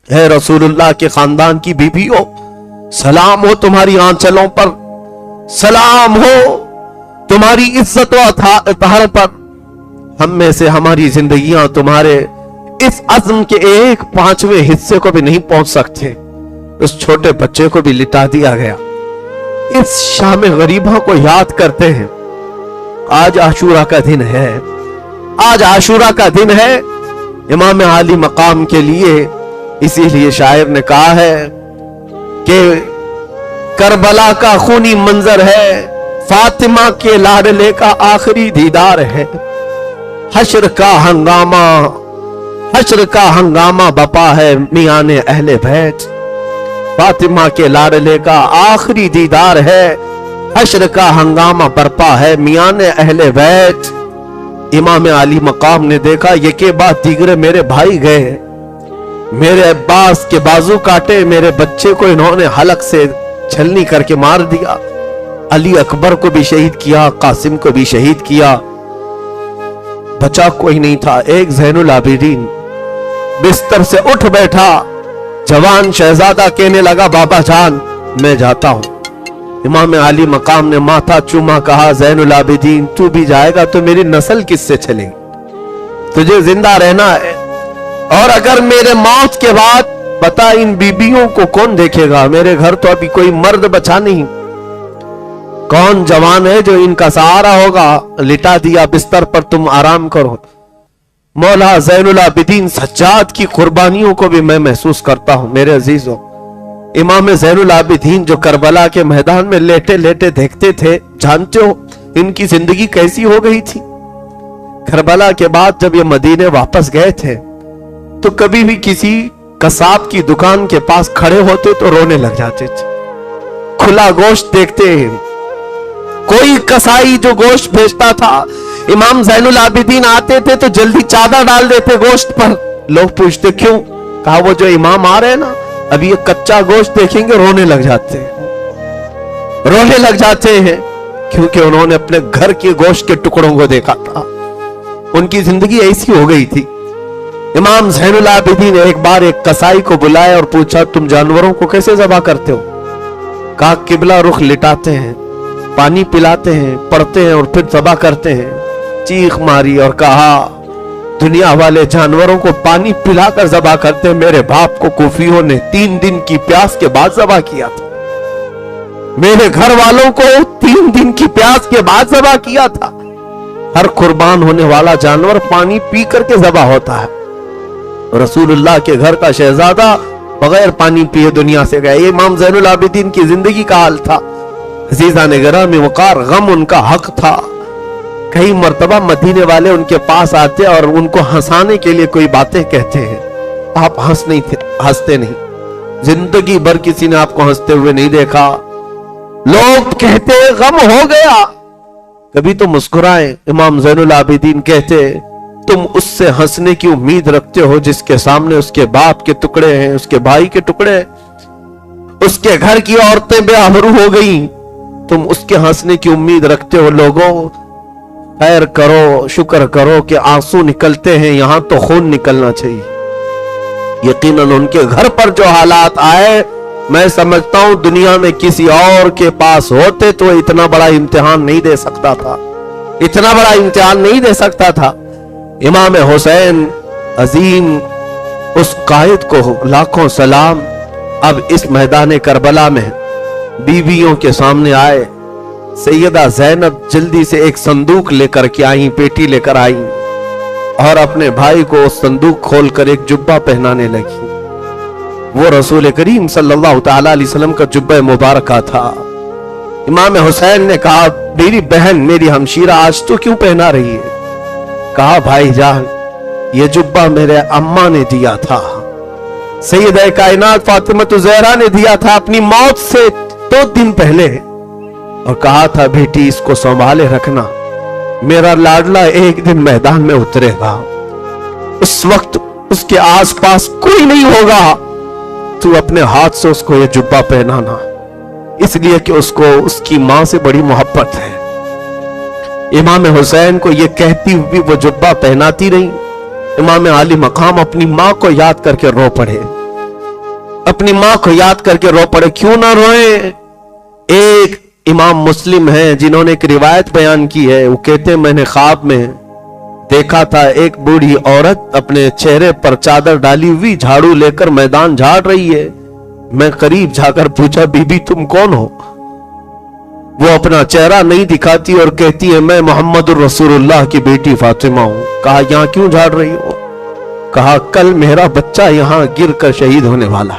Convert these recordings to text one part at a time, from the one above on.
ہے रसूलुल्लाह के खानदान की बीबियों, सलाम हो तुम्हारी आंचलों पर, सलाम हो तुम्हारी इज्जत व अतार पर। हम में से हमारी जिंदगियां तुम्हारे इस अज़्म के 1/5वें हिस्से को भी नहीं पहुंच सकते। उस छोटे बच्चे को भी लिटा दिया गया। इस शाम गरीबा को याद करते हैं। आज आशूरा का दिन है, आज आशूरा का दिन है इमाम आली मकाम के लिए। इसीलिए शायर ने कहा है कि करबला का खूनी मंजर है, फातिमा के लाडले का आखिरी दीदार है। हश्र का हंगामा बपा है मियाने अहले बैत। फातिमा के लाडले का आखिरी दीदार है, हश्र का हंगामा बरपा है मियाने अहले बैत। इमाम आली मकाम ने देखा ये के बाद दीगरे मेरे भाई गए, मेरे अब्बास के बाजू काटे, मेरे बच्चे को इन्होंने हलक से छलनी करके मार दिया। अली अकबर को भी शहीद किया, कासिम को भी शहीद किया, बचा कोई नहीं था। एक ज़ैनुल आबिदीन बिस्तर से उठ बैठा, जवान शहजादा कहने लगा बाबा जान मैं जाता हूं। इमाम आली मकाम ने माथा चूमा, कहा ज़ैनुल आबिदीन तू भी जाएगा तो मेरी नस्ल किससे चलेगी, तुझे जिंदा रहना है। और अगर मेरे मौत के बाद बता इन बीबियों को कौन देखेगा, मेरे घर तो अभी कोई मर्द बचा नहीं, कौन जवान है जो इनका सहारा होगा। लिटा दिया बिस्तर पर, तुम आराम करो। मौला ज़ैनुल आबिदीन सज्जाद की कुर्बानियों को भी मैं महसूस करता हूं मेरे अजीजों। इमाम ज़ैनुल आबिदीन जो करबला के मैदान में लेटे लेटे देखते थे, जानते हो इनकी जिंदगी कैसी हो गई थी। करबला के बाद जब ये मदीने वापस गए थे तो कभी भी किसी कसाब की दुकान के पास खड़े होते तो रोने लग जाते थे। खुला गोश्त देखते, कोई कसाई जो गोश्त बेचता था, इमाम ज़ैनुल आबिदीन आते थे तो जल्दी चादर डाल देते गोश्त पर। लोग पूछते क्यों, कहा वो जो इमाम आ रहे हैं ना, अभी ये कच्चा गोश्त देखेंगे रोने लग जाते हैं, रोने लग जाते हैं, क्योंकि उन्होंने अपने घर के गोश्त के टुकड़ों को देखा था। उनकी जिंदगी ऐसी हो गई थी। इमाम ज़ैनुल आबिदीन ने एक बार एक कसाई को बुलाया और पूछा तुम जानवरों को कैसे ज़बह करते हो। कहा किबला रुख लिटाते हैं, पानी पिलाते हैं, पढ़ते हैं और फिर ज़बह करते हैं। चीख मारी और कहा दुनिया वाले जानवरों को पानी पिलाकर ज़बह करते हैं, मेरे बाप को कूफियों ने 3 दिन की प्यास के बाद ज़बह किया था, मेरे घर वालों को 3 दिन की प्यास के बाद ज़बह किया था। हर कुर्बान होने वाला जानवर पानी पी करके ज़बह होता है। रसूलुल्लाह के घर का शहजादा बगैर पानी पिए दुनिया से गया। ये इमाम ज़ैनुल आबिदीन की जिंदगी का हाल था। अज़ीज़ान गिरामी वक़ार, गम उनका हक था। कई मर्तबा मदीने वाले उनके पास आते और उनको हंसाने के लिए कोई बातें कहते हैं, आप हंसते नहीं, जिंदगी भर किसी ने आपको हंसते हुए नहीं देखा। लोग कहते गम हो गया, कभी तो मुस्कुराए। इमाम ज़ैनुल आबिदीन कहते तुम उससे हंसने की उम्मीद रखते हो जिसके सामने उसके बाप के टुकड़े हैं, उसके भाई के टुकड़े, उसके घर की औरतें बेआबरू हो गई, तुम उसके हंसने की उम्मीद रखते हो। लोगों खैर करो, शुक्र करो कि आंसू निकलते हैं, यहां तो खून निकलना चाहिए। यकीनन उनके घर पर जो हालात आए, मैं समझता हूं दुनिया में किसी और के पास होते तो इतना बड़ा इम्तिहान नहीं दे सकता था, इतना बड़ा इम्तिहान नहीं दे सकता था। इमाम हुसैन अजीम, उस कायद को लाखों सलाम। अब इस मैदान करबला में बीवियों के सामने आए। सैयदा ज़ैनब जल्दी से एक संदूक लेकर के आई, पेटी लेकर आई और अपने भाई को उस संदूक खोलकर एक जुब्बा पहनाने लगी। वो रसूल करीम सल्लल्लाहु तआला अलैहि वसल्लम का जुब्बा मुबारका था। इमाम हुसैन ने कहा मेरी बहन, मेरी हमशीरा आज तो क्यों पहना रही है। कहा भाई जान, ये जुब्बा मेरे अम्मा ने दिया था, सैयदा कायनात फातिमा ज़हरा ने दिया था अपनी मौत से 2 दिन पहले, और कहा था बेटी इसको संभाले रखना, मेरा लाडला एक दिन मैदान में उतरेगा, उस वक्त उसके आसपास कोई नहीं होगा, तू अपने हाथ से उसको ये जुब्बा पहनाना, इसलिए कि उसको उसकी मां से बड़ी मोहब्बत है। इमाम हुसैन को ये कहती हुई वो जुब्बा पहनाती रही। इमाम आली मकाम अपनी मां को याद करके रो पड़े। अपनी मां को याद करके रो पड़े, क्यों ना रोए। एक इमाम मुस्लिम हैं जिन्होंने एक रिवायत बयान की है, वो कहते हैं मैंने ख्वाब में देखा था एक बूढ़ी औरत अपने चेहरे पर चादर डाली हुई झाड़ू लेकर मैदान झाड़ रही है। मैं करीब जाकर पूछा, बीबी तुम कौन हो? वो अपना चेहरा नहीं दिखाती और कहती है मैं मोहम्मदुर रसूलुल्लाह की बेटी फातिमा हूं। कहा यहां क्यों झाड़ रही हो? कहा कल मेरा बच्चा यहां गिर कर शहीद होने वाला,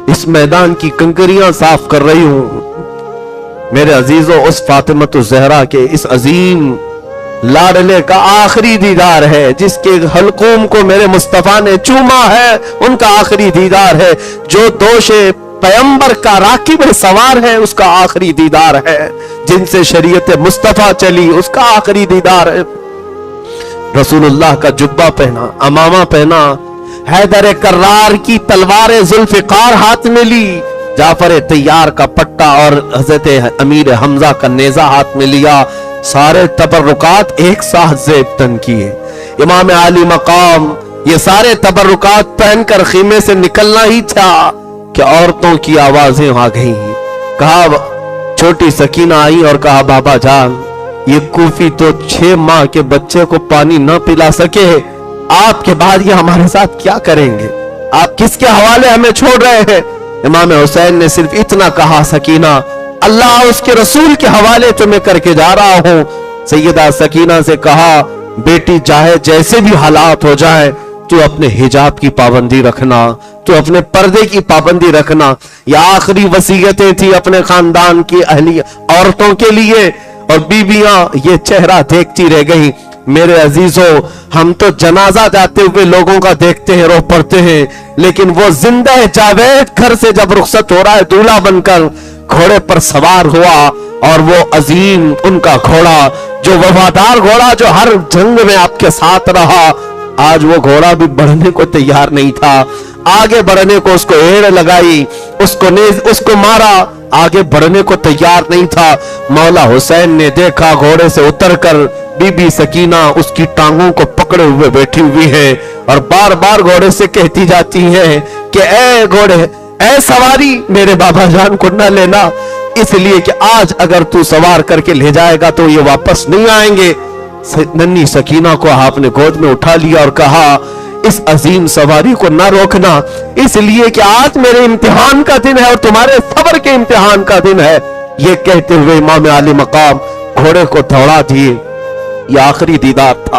इस मैदान की कंकरियां साफ कर रही हूं। मेरे अजीजों, उस फातिमतुज ज़हरा के इस अजीम लाडले का आखिरी दीदार है, जिसके हलकूम को मेरे मुस्तफा ने चूमा है, उनका आखिरी दीदार है। जो दोषे पैगंबर का राकिब में सवार है, उसका आखिरी दीदार है। जिनसे शरीयत मुस्तफा चली, उसका आखिरी दीदार है। रसूलुल्लाह का जुब्बा पहना, अमामा पहना, हैदर कर्रार की तलवार जुल्फिकार हाथ में ली, जाफर तैयार का पट्टा और हजरत अमीर हमजा का नेजा हाथ में लिया। सारे तबर्रुकात एक साथ ज़ेबतन किए। इमाम आली मकाम ये सारे तबर्रुकात पहनकर खीमे से निकलना ही था कि औरतों की आवाजें आ गई। कहा छोटी सकीना आई और कहा बाबा जान, ये कूफी तो 6 माह के बच्चे को पानी न पिला सके, आपके बाद ये हमारे साथ क्या करेंगे? आप किसके हवाले हमें छोड़ रहे हैं? इमाम हुसैन ने सिर्फ इतना कहा, सकीना अल्लाह उसके रसूल के हवाले तुम्हें करके जा रहा हूं। सैयदा सकीना से कहा बेटी चाहे जैसे भी हालात हो जाए, तू अपने हिजाब की पाबंदी रखना, तू अपने पर्दे की पाबंदी रखना। ये आखिरी वसीयतें थी अपने खानदान की अहली औरतों के लिए, और बीबियां ये चेहरा देखती रह गई। मेरे अजीजों, हम तो जनाजा जाते हुए लोगों का देखते हैं, रो पड़ते हैं, लेकिन वो जिंदा जावेद घर से जब रुखसत हो रहा है दूल्हा बनकर, घोड़े पर सवार हुआ, और वो अजीम उनका घोड़ा, जो वफादार घोड़ा, जो हर जंग में आपके साथ रहा, आज वो घोड़ा भी बढ़ने को तैयार नहीं था। आगे बढ़ने को उसको एड़ लगाई, उसको मारा, आगे बढ़ने को तैयार नहीं था। मौला हुसैन ने देखा घोड़े से उतरकर बीबी सकीना उसकी टांगों को पकड़े हुए बैठी हुई है, और बार बार घोड़े से कहती जाती है कि ए घोड़े, ऐ सवारी, मेरे बाबा जान को न लेना, इसलिए कि आज अगर तू सवार करके ले जाएगा तो ये वापस नहीं आएंगे। नन्ही सकीना को आपने गोद में उठा लिया और कहा इस अजीम सवारी को ना रोकना, इसलिए कि आज मेरे इम्तिहान का दिन है और तुम्हारे सब्र के इम्तिहान का दिन है। ये कहते हुए इमाम आली मकाम घोड़े को दौड़ा दिए। ये आखिरी दीदार था।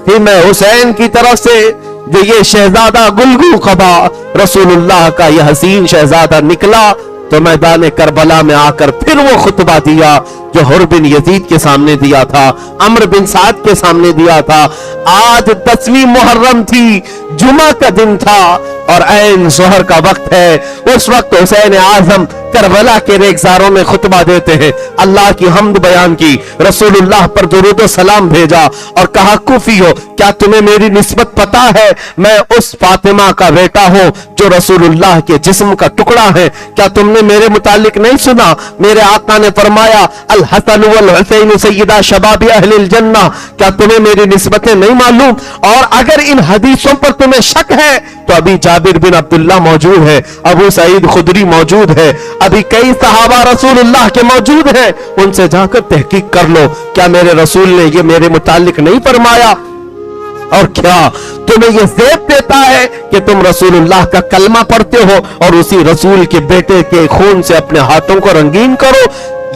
फिर मैं हुसैन की तरफ से जो ये शहजादा गुलगू कबा रसूलुल्लाह का ये हसीन शहजादा निकला, तो मैदान करबला में आकर फिर वो खुतबा दिया जो हुर बिन यजीद के सामने दिया था, अम्र बिन साद के सामने दिया था। आज 10वीं मुहर्रम थी, जुमा का दिन था और ऐन जोहर का वक्त है। उस वक्त हुसैन आजम करबला के रेगजारों में खुतबा देते हैं, अल्लाह की हम्द बयान की, रसूलुल्लाह पर दुरूद व सलाम भेजा और कहा कुफियो, क्या तुम्हें मेरी निस्बत पता है? मैं उस फातिमा का बेटा हूं जो रसूलुल्लाह के जिस्म का टुकड़ा है। क्या तुमने मेरे मुतालिक नहीं सुना? मेरे आका ने फरमाया अल हसन वल हुसैन सय्यदा शबाब अहलिल जन्नह। क्या तुम्हें मेरी निस्बतें नहीं मालूम? और अगर इन हदीसों पर तुम्हें शक है तो अभी जाबिर बिन अब्दुल्लाह मौजूद है, अबू सईद खुदरी मौजूद है, अभी कई सहाबा रसूलुल्लाह के मौजूद हैं, उनसे जाकर तहकीक कर लो, क्या मेरे रसूल ने ये मेरे मुतालिक नहीं फरमाया? और क्या तुम्हें यह ज़ेब देता है कि तुम रसूलुल्लाह का कलमा पढ़ते हो और उसी रसूल के बेटे के खून से अपने हाथों को रंगीन करो?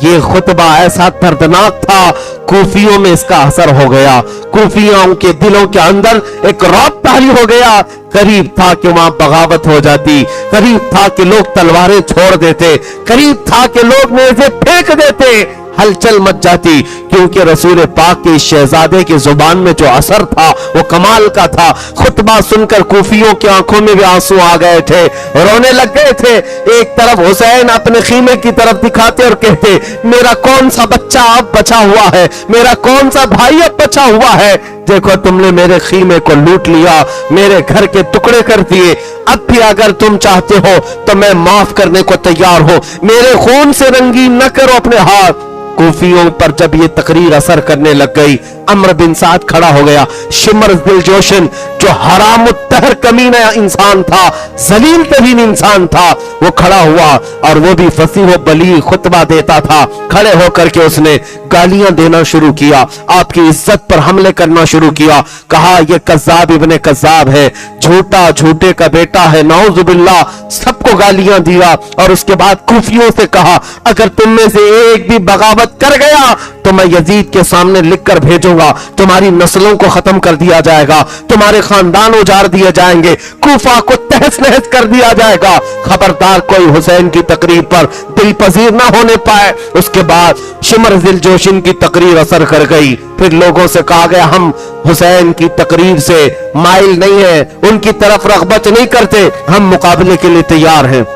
ये खुतबा ऐसा दर्दनाक था, कूफियों में इसका असर हो गया। कूफियों के दिलों के अंदर एक रौब तारी हो गया। करीब था कि वहां बगावत हो जाती, करीब था कि लोग तलवारें छोड़ देते, करीब था कि लोग नेज़े फेंक देते, हलचल मच जाती, क्योंकि रसूल पाक के शहजादे की जुबान में जो असर था वो कमाल का था। खुतबा सुनकर कूफियों की आंखों में भी आंसू आ गए थे, रोने लग गए थे। एक तरफ हुसैन अपने खीमे की तरफ दिखाते और कहते मेरा कौन सा बच्चा अब बचा हुआ है, मेरा कौन सा भाई अब बचा हुआ है? देखो तुमने मेरे खीमे को लूट लिया, मेरे घर के टुकड़े कर दिए, अब भी अगर तुम चाहते हो तो मैं माफ करने को तैयार हूं, मेरे खून से रंगीन न करो अपने हाथ। कूफियों पर जब ये तकरीर असर करने लग गई, अम्र बिन साद खड़ा हो गया। शिमर दिल जोशन जो हराम तहर कमीना इंसान था, जलील तरीन इंसान था, वो खड़ा हुआ और वो भी फसीह बली खुतबा देता था। खड़े होकर के उसने गालियां देना शुरू किया, आपकी इज्जत पर हमले करना शुरू किया। कहा ये कज़्ज़ाब इब्ने कज़्ज़ाब है, झूठा झूठे का बेटा है, नाउज़ु बिल्लाह, सबको गालियां दिया। और उसके बाद कूफियों से कहा अगर तुम में से एक भी बगावत कर गया तो मैं यजीद के सामने लिख कर भेजूंगा, तुम्हारी नस्लों को खत्म कर दिया जाएगा, तुम्हारे खानदान उजाड़ दिए जाएंगे, कूफा को तहस नहस कर दिया जाएगा। खबरदार कोई हुसैन की तकरीर पर दिल पजीर ना होने पाए। उसके बाद शिमर दिल जोशिन की तकरीर असर कर गई। फिर लोगों से कहा गया हम हुसैन की तकरीर से माइल नहीं है, उनकी तरफ रग़बत नहीं करते, हम मुकाबले के लिए तैयार हैं।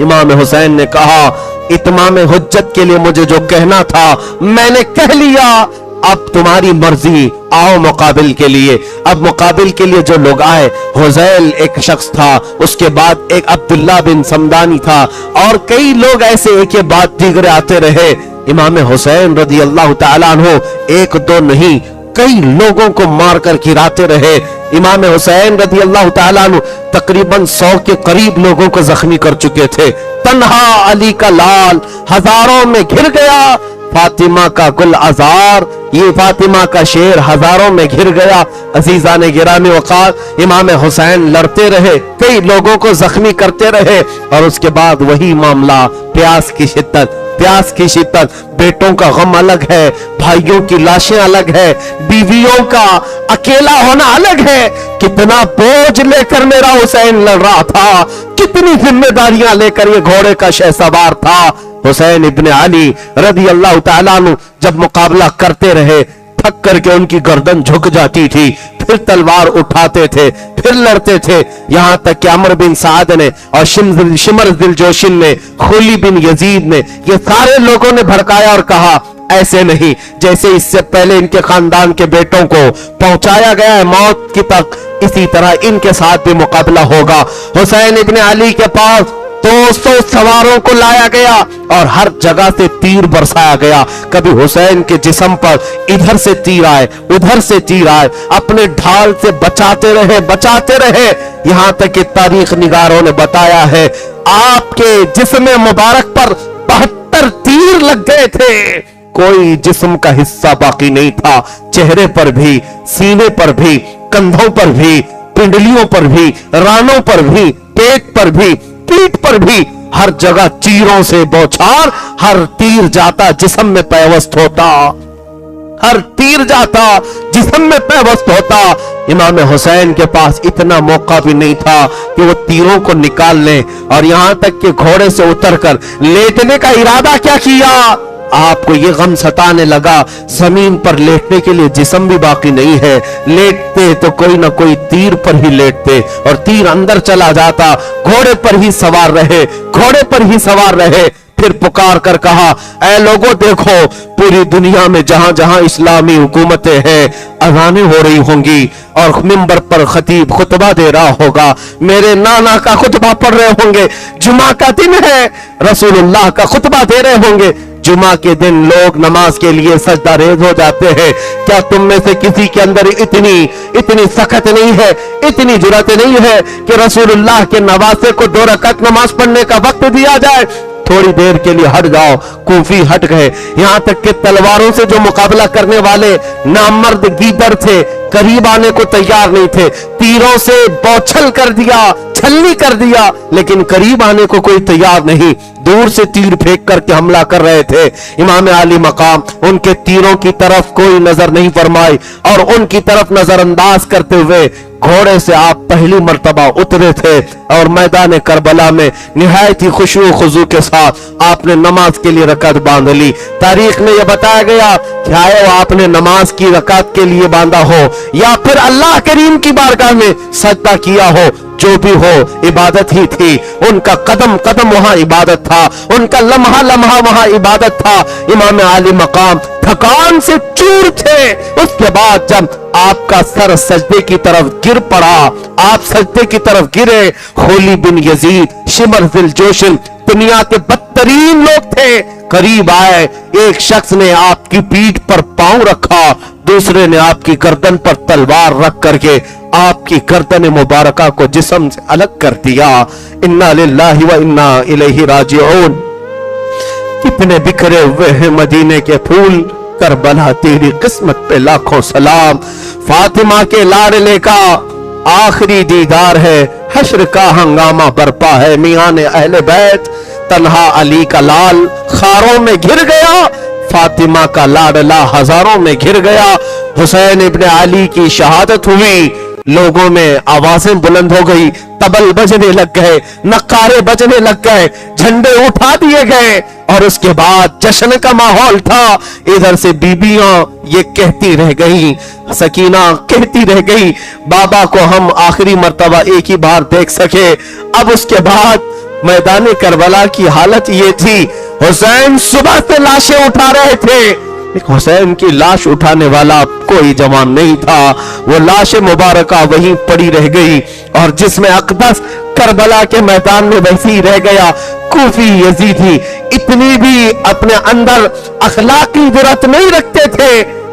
इमाम हुसैन ने कहा इत्माम हुज्जत के लिए मुझे जो कहना था मैंने कह लिया, अब तुम्हारी मर्जी, आओ मुकाबिल के लिए। अब मुकाबिल के लिए जो लोग आए, हुज़ैल एक शख्स था, उसके बाद एक अब्दुल्ला बिन समदानी था, और कई लोग ऐसे एक के बाद दीगरे आते रहे। इमाम हुसैन रज़ी अल्लाह तआला अन्हु एक दो नहीं कई लोगों को मारकर गिराते रहे। इमाम हुसैन रज़ी अल्लाह तआला अन्हु तकरीबन 100 के करीब लोगों को जख्मी कर चुके थे। तन्हा अली का लाल हजारों में घिर गया, फातिमा का गुल अजार, ये फातिमा का शेर हजारों में घिर गया। अजीजा ने गिरामी वक़ात इमाम हुसैन लड़ते रहे, कई लोगों को जख्मी करते रहे। और उसके बाद वही मामला, प्यास की शिद्दत, प्यास की शिद्दत, बेटों का गम अलग है, भाइयों की लाशें अलग है, बीवियों का अकेला होना अलग है। कितना बोझ लेकर मेरा हुसैन लड़ रहा था, कितनी जिम्मेदारियां लेकर ये घोड़े का शहसवार था। हुसैन इब्ने अली रज़ी अल्लाह तआला अन्हु जब मुकाबला करते रहे, थक करके उनकी गर्दन झुक जाती थी, फिर तलवार उठाते थे, फिर लड़ते थे। यहां तक कि अमर बिन साद ने और शिमर दिल जोशिन ने, खुली बिन यजीद ने, ये सारे लोगों ने भड़काया और कहा ऐसे नहीं, जैसे इससे पहले इनके खानदान के बेटों को पहुंचाया गया है मौत की तक, इसी तरह इनके साथ भी मुकाबला होगा। हुसैन इब्ने अली के पास 200 सवारों को लाया गया और हर जगह से तीर बरसाया गया। कभी हुसैन के जिस्म पर इधर से तीर आए, उधर से तीर आए, अपने ढाल से बचाते रहे। यहां तक कि तारीख निगारों ने बताया है आपके जिस्म मुबारक पर 72 तीर लग गए थे, कोई जिस्म का हिस्सा बाकी नहीं था। चेहरे पर भी, सीने पर भी, कंधों पर भी, पिंडलियों पर भी, रानों पर भी, पेट पर भी, पीठ पर भी, हर जगह तीरों से बौछार। हर तीर जाता जिस्म में पैवस्त होता, हर तीर जाता जिस्म में पैवस्त होता। इमाम हुसैन के पास इतना मौका भी नहीं था कि वो तीरों को निकाल लें, और यहां तक कि घोड़े से उतरकर लेटने का इरादा क्या किया, आपको ये गम सताने लगा जमीन पर लेटने के लिए जिस्म भी बाकी नहीं है। लेटते तो कोई ना कोई तीर पर ही लेटते और तीर अंदर चला जाता। घोड़े पर ही सवार रहे, घोड़े पर ही सवार रहे। फिर पुकार कर कहा ऐ लोगों देखो, पूरी दुनिया में जहां जहां इस्लामी हुकूमतें हैं, अज़ानें हो रही होंगी और मिंबर पर खतीब खुतबा दे रहा होगा, मेरे नाना का खुतबा पढ़ रहे होंगे, जुमा का दिन है, रसूलुल्लाह का खुतबा दे रहे होंगे। जुमा के दिन लोग नमाज के लिए सजदा रेज हो जाते हैं। क्या तुम में से किसी के अंदर इतनी सख्त नहीं है, इतनी जुर्रत नहीं है कि रसूलुल्लाह के नवासे को 2 रकात नमाज पढ़ने का वक्त दिया जाए? थोड़ी देर के लिए हट जाओ। कूफी हट गए, यहां तक कि तलवारों से जो मुकाबला करने वाले नामर्द गीदड़ थे, करीब आने को तैयार नहीं थे। तीरों से बौछल कर दिया, छलनी कर दिया, लेकिन करीब आने को कोई तैयार नहीं। दूर से तीर फेंक करके हमला कर रहे थे। इमाम आली मकाम उनके तीरों की तरफ कोई नजर नहीं फरमाई और उनकी तरफ नजरअंदाज करते हुए घोड़े से आप पहली मर्तबा उतरे थे और मैदान करबला में निहायत ही खुशू खुजू के साथ आपने नमाज के लिए रकात बांध ली। तारीख में यह बताया गया, चाहे वो आपने नमाज की रकात के लिए बांधा हो या फिर अल्लाह करीम की बारगाह में सजदा किया हो, जो भी हो इबादत ही थी। उनका कदम कदम वहां इबादत था, उनका लम्हा लम्हा वहां इबादत था। इमाम आली मकाम थकान से चूर थे। उसके बाद जब आपका सर सजदे की तरफ गिर पड़ा, आप सजदे की तरफ गिरे, खुली बिन यजीद, शिमर दिल जोशिन दुनिया के बदतरीन लोग थे, قریب آئے، ایک شخص نے آپ کی پیٹھ پر پاؤں رکھا، دوسرے نے آپ کی گردن پر تلوار رکھ کر کے آپ کی گردن مبارکہ کو جسم سے الگ کر دیا۔ انا للہ و انا الیہ راجعون۔ کتنے بکھرے ہوئے ہیں مدینے کے پھول، کربلا تیری قسمت پہ لاکھوں سلام۔ فاطمہ کے لاڈلے کا آخری دیدار ہے، حشر کا ہنگامہ برپا ہے، میان اہل بیت تنہا علی کا لال خاروں میں گر گیا، فاطمہ کا لاڈلا ہزاروں میں گر گیا۔ حسین ابن علی کی شہادت ہوئی، لوگوں میں آوازیں بلند ہو گئی، طبل بجنے لگ گئے، نقارے بجنے لگ گئے، جھنڈے اٹھا دیے گئے، اور اس کے بعد جشن کا ماحول تھا۔ ادھر سے بیبیاں یہ کہتی رہ گئی، سکینہ کہتی رہ گئی بابا کو ہم آخری مرتبہ ایک ہی بار دیکھ سکے۔ اب اس کے بعد میدان کربلا کی حالت یہ تھی، حسین صبح سے لاشیں اٹھا رہے تھے، حسین کی لاش اٹھانے والا کوئی جوان نہیں تھا، وہ لاش مبارکہ وہیں پڑی رہ گئی، اور جس میں اقدس کربلا کے میدان میں ویسی رہ گیا۔ کوفی یزیدی اتنی بھی اپنے اندر اخلاقی جرات نہیں رکھتے تھے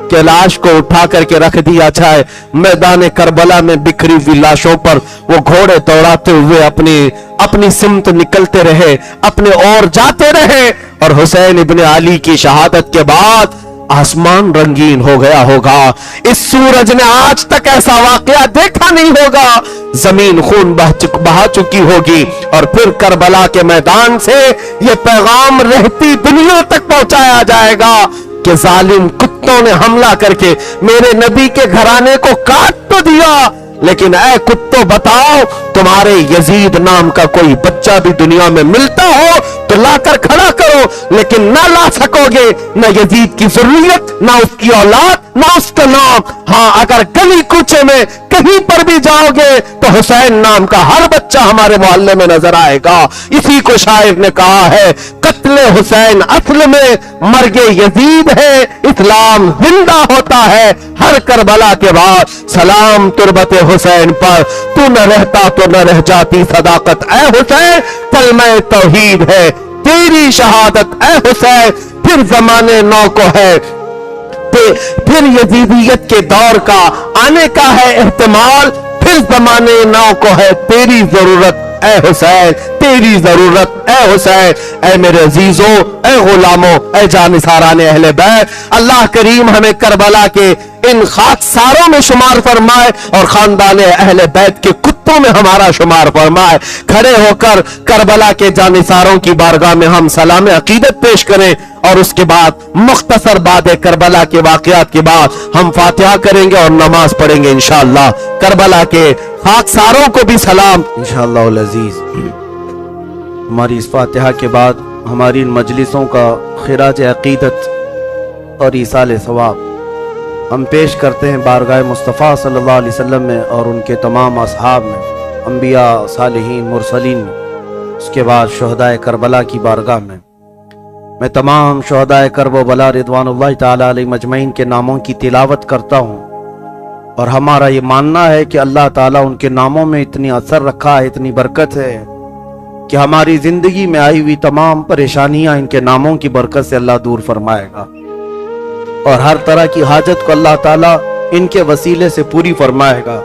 کہ لاش کو اٹھا کر کے رکھ دیا جائے۔ میدان کربلا میں بکھری ہوئی لاشوں پر وہ گھوڑے دوڑاتے ہوئے اپنی سمت نکلتے رہے، اپنے اور جاتے رہے، اور حسین ابن علی کی شہادت کے بعد آسمان رنگین ہو گیا ہوگا۔ اس سورج نے آج تک ایسا واقعہ دیکھا نہیں ہوگا، زمین خون بہا چکی ہوگی، اور پھر کربلا کے میدان سے یہ پیغام رہتی دنیا تک پہنچایا جائے گا کہ ظالم کتوں نے حملہ کر کے میرے نبی کے گھرانے کو کاٹ تو دیا، لیکن اے کتوں بتاؤ تمہارے یزید نام کا کوئی بچہ بھی دنیا میں ملتا ہو تو لا کر کھڑا کرو، لیکن نہ لا سکو گے نہ یزید کی ضروریت، نہ اس کی اولاد، نہ اس کا نام۔ ہاں اگر گلی کوچے میں کہیں پر بھی جاؤ گے تو حسین نام کا ہر بچہ ہمارے محلے میں نظر آئے گا۔ اسی کو شاعر نے کہا ہے، قتل حسین اصل میں مرگ یزید ہے، اسلام زندہ ہوتا ہے ہر کربلا کے بعد۔ سلام تربت حسین پر، تو نہ رہتا تو نہ رہ جاتی صداقت اے حسین، کلمہ توحید ہے تیری شہادت اے حسین، پھر زمانے نو کو ہے، پھر یزیدیت کے دور کا آنے کا ہے احتمال، پھر زمانے نو کو ہے تیری ضرورت اے حسین، تیری ضرورت اے حسین۔ اے میرے عزیزوں، اے غلاموں، اے جانثاران اہل بیت، اللہ کریم ہمیں کربلا کے ان خاکساروں میں شمار فرمائے اور خاندان اہل بیت کے کتوں میں ہمارا شمار فرمائے۔ کھڑے ہو کر کربلا کے جانثاروں کی بارگاہ میں ہم سلام عقیدت پیش کریں، اور اس کے بعد مختصر بعد کربلا کے واقعات کے بعد ہم فاتحہ کریں گے اور نماز پڑھیں گے انشاءاللہ۔ کربلا کے خاکساروں کو بھی سلام انشاءاللہ العزیز۔ ہماری اس فاتحہ کے بعد ہماری ان مجلسوں کا خراج عقیدت اور ایصال ثواب ہم پیش کرتے ہیں بارگاہ مصطفیٰ صلی اللہ علیہ وسلم میں اور ان کے تمام اصحاب میں، انبیاء، صالحین، مرسلین میں، اس کے بعد شہدائے کربلا کی بارگاہ میں۔ میں تمام شہدائے کرب و بلا رضوان اللہ تعالیٰ علیہ مجمعین کے ناموں کی تلاوت کرتا ہوں، اور ہمارا یہ ماننا ہے کہ اللہ تعالیٰ ان کے ناموں میں اتنی اثر رکھا ہے، اتنی برکت ہے کہ ہماری زندگی میں آئی ہوئی تمام پریشانیاں ان کے ناموں کی برکت سے اللہ دور فرمائے گا، اور ہر طرح کی حاجت کو اللہ تعالیٰ ان کے وسیلے سے پوری فرمائے گا۔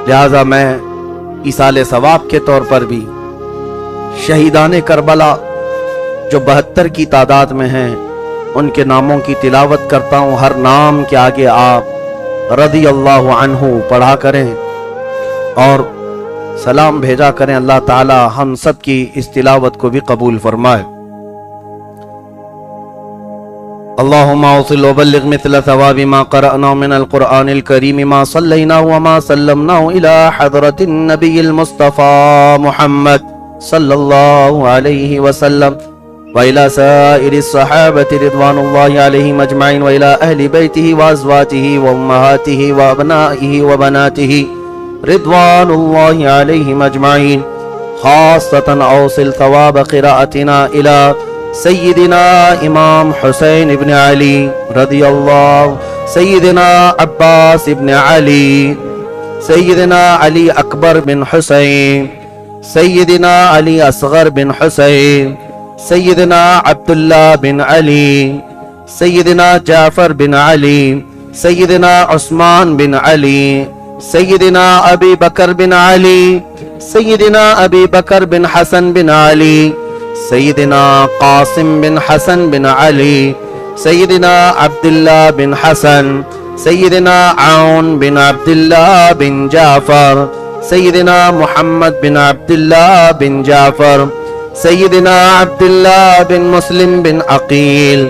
لہٰذا میں ایصال ثواب کے طور پر بھی شہیدان کربلا جو 72 کی تعداد میں ہیں ان کے ناموں کی تلاوت کرتا ہوں۔ ہر نام کے آگے آپ رضی اللہ عنہ پڑھا کریں اور سلام بھیجا کریں، اللہ تعالی ہم سب کی اس تلاوت کو بھی قبول فرمائے۔ اللہم اوصل وبلغ مثل ثواب ما قرأنا من القرآن الكریم ما صلینا وما سلمنا الى حضرت النبی المصطفى محمد صلی اللہ علیہ وسلم وإلى سائر الصحابة رضوان الله عليهم أجمعين وإلى أهل بيته وأزواجه وأمهاته وأبنائه وبناته رضوان الله عليهم أجمعين، خاصة أوصل ثواب قراءتنا إلى سيدنا إمام حسين بن علي رضي الله، سيدنا عباس بن علي، سيدنا علي أكبر بن حسين، سيدنا علي أصغر بن حسين، سیدنا عبداللہ بن علی، سیدنا جعفر بن علی، سیدنا عثمان بن علی، سیدنا ابی بکر بن علی، سیدنا ابی بکر بن حسن بن علی، سیدنا قاسم بن حسن بن علی، سیدنا عبداللہ بن حسن، سیدنا عون بن عبداللہ بن جعفر، سیدنا محمد بن عبداللہ بن جعفر، سیدنا عبداللہ بن مسلم بن عقیل،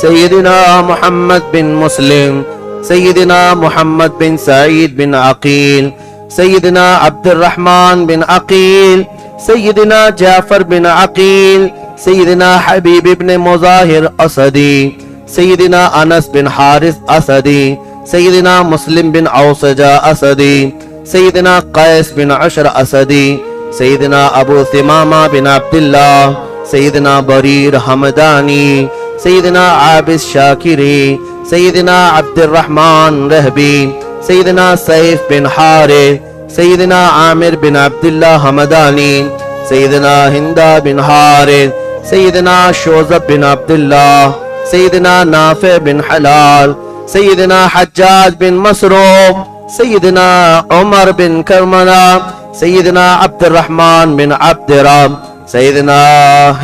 سیدنا محمد بن مسلم، سیدنا محمد بن سعید بن عقیل، سیدنا عبد الرحمن بن عقیل، سیدنا جعفر بن عقیل، سیدنا حبیب بن مظاہر اسدی، سیدنا انس بن حارث اسدی، سیدنا مسلم بن اوسجہ اسدی، سیدنا قیس بن عشر اسدی، سیدنا ابو ثمامہ بن عبداللہ، سیدنا بریر حمدانی، سیدنا عابس شاکری، سیدنا عبد الرحمن رہبی، سیدنا سیف بن حارث، سیدنا عامر بن عبداللہ حمدانی، سیدنا ہندہ بن حارث، سیدنا شوزب بن عبداللہ، سیدنا نافع بن حلال، سیدنا حجاج بن مسروق، سیدنا عمر بن کرملہ، سیدنا عبد الرحمن بن عبد رب، سیدنا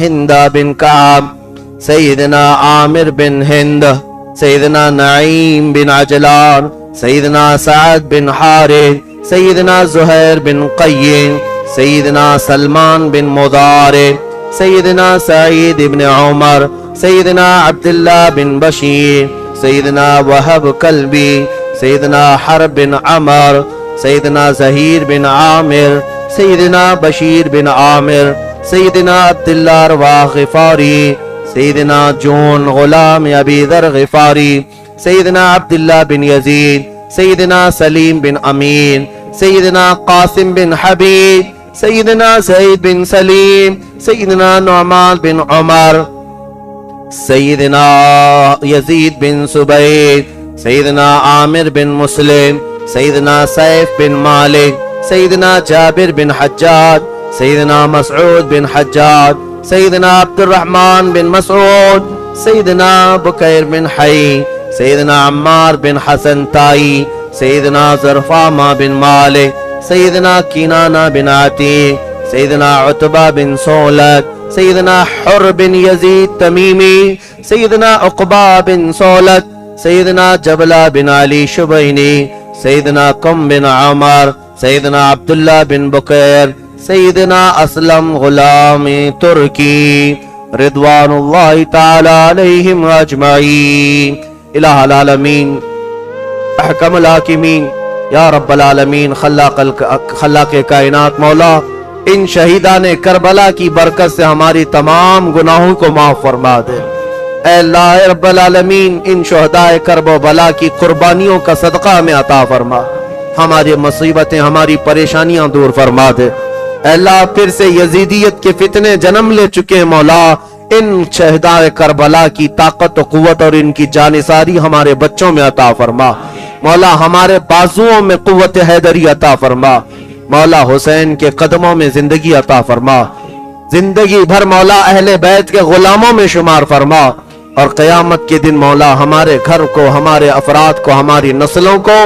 ہندہ بن کعب، سیدنا عامر بن ہند، سیدنا نعیم بن عجلان، سیدنا سعد بن حارث، سیدنا زہیر بن قیم، سیدنا سلمان بن مضارع، سیدنا سعید بن عمر، سیدنا عبداللہ بن بشیر، سیدنا وہب کلبی، سیدنا حرب بن عمر، سیدنا زہیر بن عامر، سیدنا بشیر بن عامر، سیدنا عبداللہ رواح غفاری، سیدنا جون غلام ابی ذر غفاری، سیدنا عبداللہ بن یزید، سیدنا سلیم بن امین، سیدنا قاسم بن حبیب، سیدنا سعید بن سلیم، سیدنا نعمان بن عمر، سیدنا یزید بن سبید، سیدنا عامر بن مسلم، سیدنا سیف بن مالک، سیدنا جابر بن حجاج، سیدنا مسعود بن حجاج، سیدنا عبد الرحمن بن مسعود، سیدنا بکیر بن حی، سیدنا عمار بن حسن تائی، سیدنا زرفامہ بن مالک، سیدنا کینانہ بن عتیق، سیدنا عتبہ بن سولت، سیدنا حر بن یزید تمیمی، سیدنا عقبہ بن سولت، سیدنا جبلہ بن علی شبینی، سیدنا کم بن عمر، سیدنا عبداللہ بن بکیر، سیدنا اسلم غلام ترکی رضوان اللہ تعالی علیہم اجمعین۔ الہ العالمین احکم الحاکمین یا رب العالمین خلاق کائنات مولا، ان شہیدان کربلا کی برکت سے ہماری تمام گناہوں کو معاف فرما دے۔ اے اللہ رب العالمین، ان شہدائے کرب و بلا کی قربانیوں کا صدقہ ہمیں عطا فرما، ہماری مصیبتیں ہماری پریشانیاں دور فرما دے۔ اے اللہ پھر سے یزیدیت کے فتنے جنم لے چکے ہیں مولا، ان شہدائے کربلا کی طاقت و قوت اور ان کی جانثاری ہمارے بچوں میں عطا فرما مولا، ہمارے بازوؤں میں قوت حیدری عطا فرما مولا، حسین کے قدموں میں زندگی عطا فرما، زندگی بھر مولا اہل بیت کے غلاموں میں شمار فرما، اور قیامت کے دن مولا ہمارے گھر کو، ہمارے افراد کو، ہماری نسلوں کو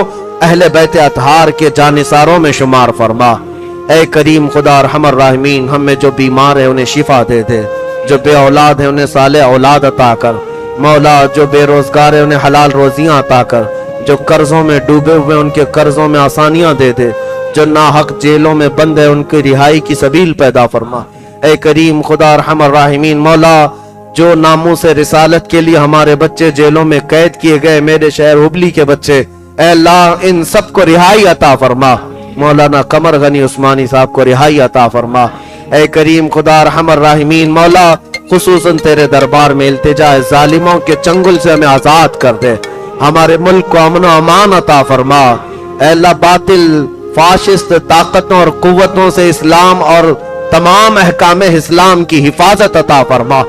اہل بیت اطہار کے جانثاروں میں شمار فرما۔ اے کریم خدا ارحم الراحمین، ہم میں جو بیمار ہیں انہیں شفا دے دے، جو بے اولاد ہیں انہیں صالح اولاد عطا کر مولا، جو بے روزگار ہیں انہیں حلال روزیاں عطا کر، جو قرضوں میں ڈوبے ہوئے ان کے قرضوں میں آسانیاں دے دے، جو ناحق جیلوں میں بند ہیں ان کی رہائی کی سبیل پیدا فرما۔ اے کریم خدا ارحم الراحمین مولا، جو ناموس رسالت کے لیے ہمارے بچے جیلوں میں قید کیے گئے، میرے شہر ہبلی کے بچے، اے اللہ ان سب کو رہائی عطا فرما، مولانا قمر غنی عثمانی صاحب کو رہائی عطا فرما۔ اے کریم خدا ارحم الراحمین مولا، خصوصاً تیرے دربار میں التجا ہے، ظالموں کے چنگل سے ہمیں آزاد کر دے، ہمارے ملک کو امن و امان عطا فرما۔ اے اللہ باطل فاشسٹ طاقتوں اور قوتوں سے اسلام اور تمام احکام اسلام کی حفاظت عطا فرما۔